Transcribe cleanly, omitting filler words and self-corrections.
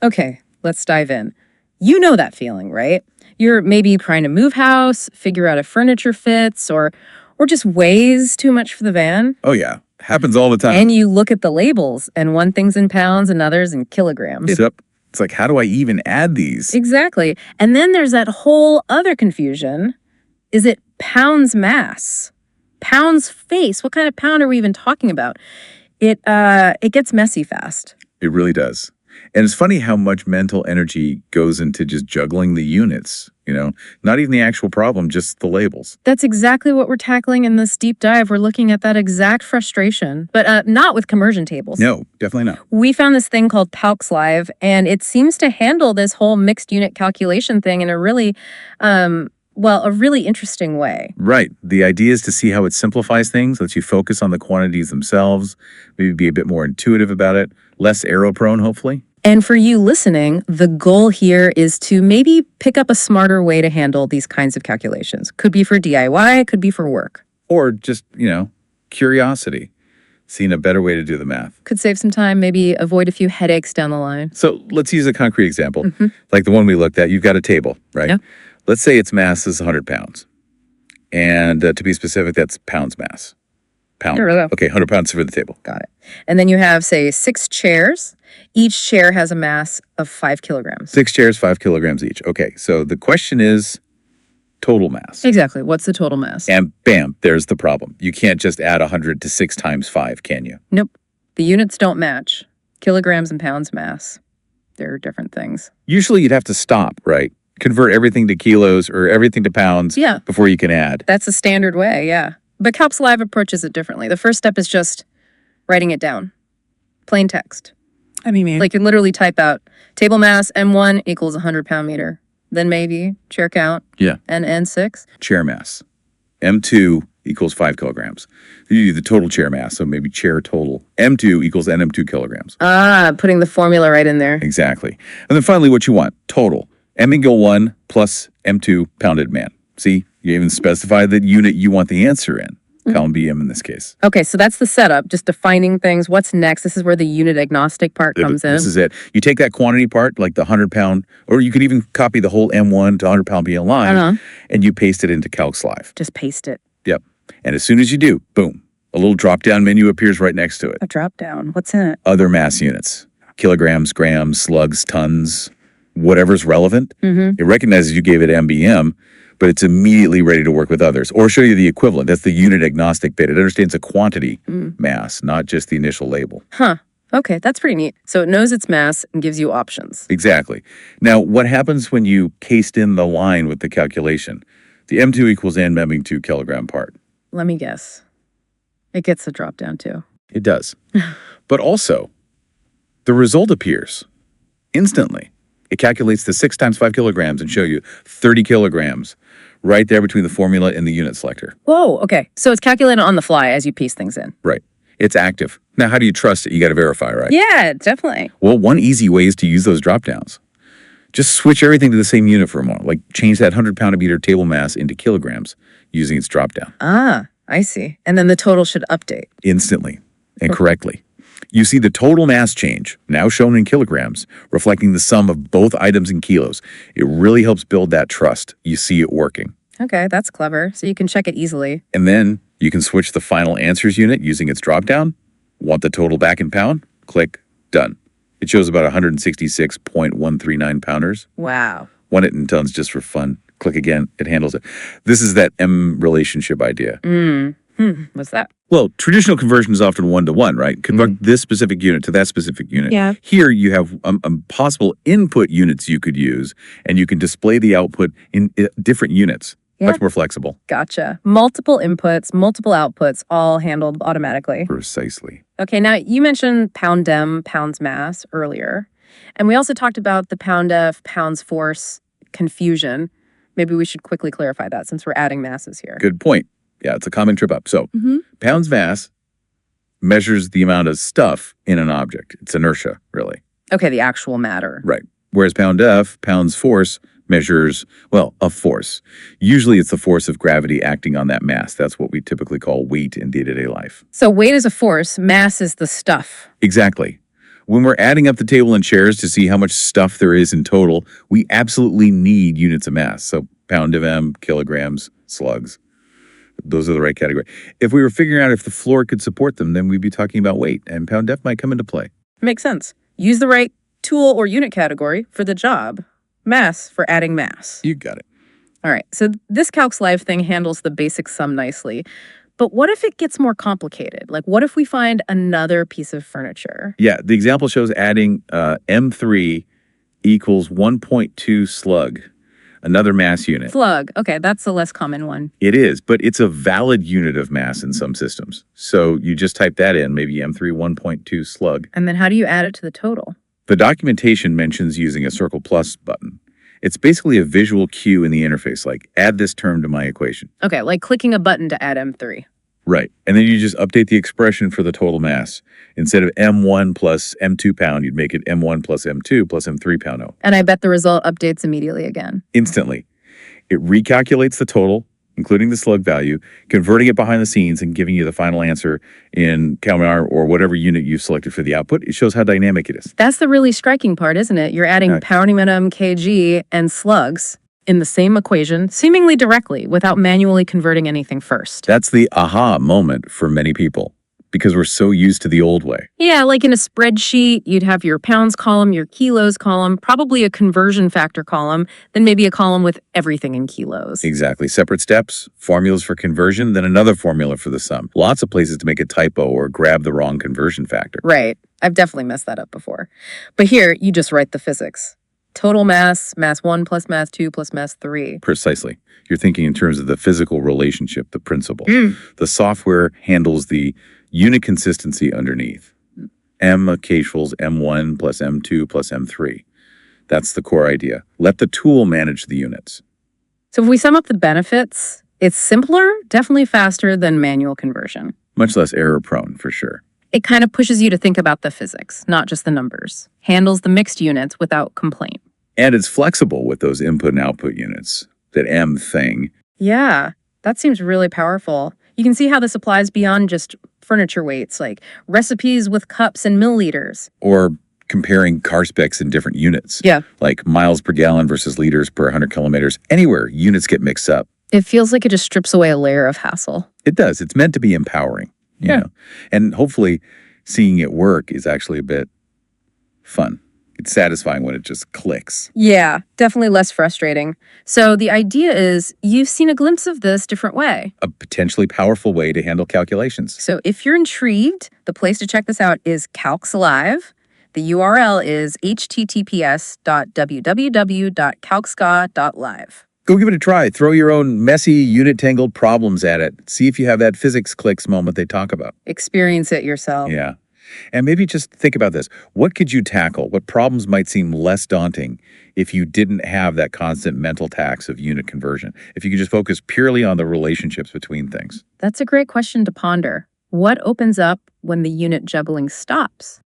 Okay, let's dive in. You know that feeling, right? You're maybe trying to move house, figure out if furniture fits, or just weighs too much for the van. Oh, yeah. Happens all the time. And you look at the labels, and one thing's in pounds, another's in kilograms. Yep. It's like, how do I even add these? Exactly. And then there's that whole other confusion. Is it pounds mass? Pounds face? What kind of pound are we even talking about? It gets messy fast. It really does. And it's funny how much mental energy goes into just juggling the units, not even the actual problem, just the labels. That's exactly what we're tackling in this deep dive. We're looking at that exact frustration, but not with conversion tables. No, definitely not. We found this thing called CalcsLive, and it seems to handle this whole mixed unit calculation thing in a really, a really interesting way. Right. The idea is to see how it simplifies things, lets you focus on the quantities themselves, maybe be a bit more intuitive about it, less error prone, hopefully. And for you listening, the goal here is to maybe pick up a smarter way to handle these kinds of calculations. Could be for DIY, could be for work. Or just, curiosity, seeing a better way to do the math. Could save some time, maybe avoid a few headaches down the line. So let's use a concrete example. Like the one we looked at, you've got a table, right? Yeah. Let's say its mass is 100 pounds. And to be specific, that's pounds mass. Pound. There we go. Okay, 100 pounds for the table. Got it. And then you have, say, 6 chairs. Each chair has a mass of 5 kilograms. 6 chairs, 5 kilograms each. Okay, so the question is total mass. Exactly. What's the total mass? And bam, there's the problem. You can't just add 100 to 6 times 5, can you? Nope. The units don't match. Kilograms and pounds mass. They're different things. Usually you'd have to stop, right? Convert everything to kilos or everything to pounds before you can add. That's the standard way, yeah. But CalcsLive approaches it differently. The first step is just writing it down. Plain text. Like you literally type out table mass M1 equals 100 pound meter. Then maybe chair count. Yeah. And N6. Chair mass. M2 equals 5 kilograms. You do the total chair mass, so maybe chair total. M2 equals NM2 kilograms. Putting the formula right in there. Exactly. And then finally what you want, total. M equal 1 plus M2 pounded man. See, you even specify the unit you want the answer in. Column BM in this case. Okay, so that's the setup, just defining things. What's next? This is where the unit agnostic part comes in. This is it. You take that quantity part, like the 100 pound, or you could even copy the whole M1 to 100 pound BL line, and you paste it into CalcsLive. Just paste it. Yep. And as soon as you do, boom, a little drop-down menu appears right next to it. A drop-down. What's in it? Other mass units. Kilograms, grams, slugs, tons, whatever's relevant. It recognizes you gave it MBM, but it's immediately ready to work with others or show you the equivalent. That's the unit agnostic bit. It understands a quantity mass, not just the initial label. Huh. Okay, that's pretty neat. So it knows its mass and gives you options. Exactly. Now, what happens when you paste in the line with the calculation? The M2 equals N mebbing 2 kilogram part. Let me guess. It gets a drop down too. It does. But also, the result appears instantly. It calculates the 6 times 5 kilograms and show you 30 kilograms right there between the formula and the unit selector. Whoa, okay. So it's calculated on the fly as you piece things in. Right. It's active. Now, how do you trust it? You got to verify, right? Yeah, definitely. Well, one easy way is to use those drop downs. Just switch everything to the same unit for a moment. Like change that 100 pound a meter table mass into kilograms using its drop down. Ah, I see. And then the total should update. Instantly and correctly. You see the total mass change, now shown in kilograms, reflecting the sum of both items in kilos. It really helps build that trust. You see it working. Okay, that's clever. So you can check it easily. And then you can switch the final answers unit using its dropdown. Want the total back in pound? Click Done. It shows about 166.139 pounders. Wow. Want it in tons just for fun. Click again. It handles it. This is that M relationship idea. What's that? Well, traditional conversion is often one-to-one, right? Convert this specific unit to that specific unit. Yeah. Here you have possible input units you could use, and you can display the output in different units. Yeah. Much more flexible. Gotcha. Multiple inputs, multiple outputs, all handled automatically. Precisely. Okay, now you mentioned pound dem, pounds mass earlier. And we also talked about the pound F, pounds force confusion. Maybe we should quickly clarify that since we're adding masses here. Good point. Yeah, it's a common trip up. So pounds mass measures the amount of stuff in an object. It's inertia, really. Okay, the actual matter. Right. Whereas pound F, pounds force, measures, well, a force. Usually it's the force of gravity acting on that mass. That's what we typically call weight in day-to-day life. So weight is a force, mass is the stuff. Exactly. When we're adding up the table and chairs to see how much stuff there is in total, we absolutely need units of mass. So pound of M, kilograms, slugs. Those are the right category. If we were figuring out if the floor could support them, then we'd be talking about weight, and pound def might come into play. Makes sense. Use the right tool or unit category for the job. Mass for adding mass. You got it. All right, so this CalcsLive thing handles the basic sum nicely. But what if it gets more complicated? Like, what if we find another piece of furniture? Yeah, the example shows adding M3 equals 1.2 slug, another mass unit. Slug. Okay, that's the less common one. It is, but it's a valid unit of mass in some systems. So you just type that in, maybe M3 1.2 slug. And then how do you add it to the total? The documentation mentions using a circle plus button. It's basically a visual cue in the interface, like add this term to my equation. Okay, like clicking a button to add M3. Right. And then you just update the expression for the total mass. Instead of M1 plus M2 pound, you'd make it M1 plus M2 plus M3 pound. And I bet the result updates immediately again. Instantly. It recalculates the total, including the slug value, converting it behind the scenes and giving you the final answer in Kalmar or whatever unit you've selected for the output. It shows how dynamic it is. That's the really striking part, isn't it? You're adding pound minimum, kg, and slugs in the same equation, seemingly directly, without manually converting anything first. That's the aha moment for many people, because we're so used to the old way. Yeah, like in a spreadsheet, you'd have your pounds column, your kilos column, probably a conversion factor column, then maybe a column with everything in kilos. Exactly. Separate steps, formulas for conversion, then another formula for the sum. Lots of places to make a typo or grab the wrong conversion factor. Right. I've definitely messed that up before. But here, you just write the physics. Total mass, mass 1 plus mass 2 plus mass 3. Precisely. You're thinking in terms of the physical relationship, the principle. The software handles the unit consistency underneath. M equals M1 plus M2 plus M3. That's the core idea. Let the tool manage the units. So if we sum up the benefits, it's simpler, definitely faster than manual conversion. Much less error prone, for sure. It kind of pushes you to think about the physics, not just the numbers. Handles the mixed units without complaint. And it's flexible with those input and output units, that M thing. Yeah, that seems really powerful. You can see how this applies beyond just furniture weights, like recipes with cups and milliliters. Or comparing car specs in different units. Yeah. Like miles per gallon versus liters per 100 kilometers. Anywhere, units get mixed up. It feels like it just strips away a layer of hassle. It does. It's meant to be empowering. You know? And hopefully seeing it work is actually a bit fun. It's satisfying when it just clicks. Yeah, definitely less frustrating. So the idea is you've seen a glimpse of this different way. A potentially powerful way to handle calculations. So if you're intrigued, the place to check this out is CalcsLive. The URL is https://www.calcsca.live. Go give it a try. Throw your own messy, unit-tangled problems at it. See if you have that physics clicks moment they talk about. Experience it yourself. Yeah. And maybe just think about this. What could you tackle? What problems might seem less daunting if you didn't have that constant mental tax of unit conversion? If you could just focus purely on the relationships between things? That's a great question to ponder. What opens up when the unit juggling stops?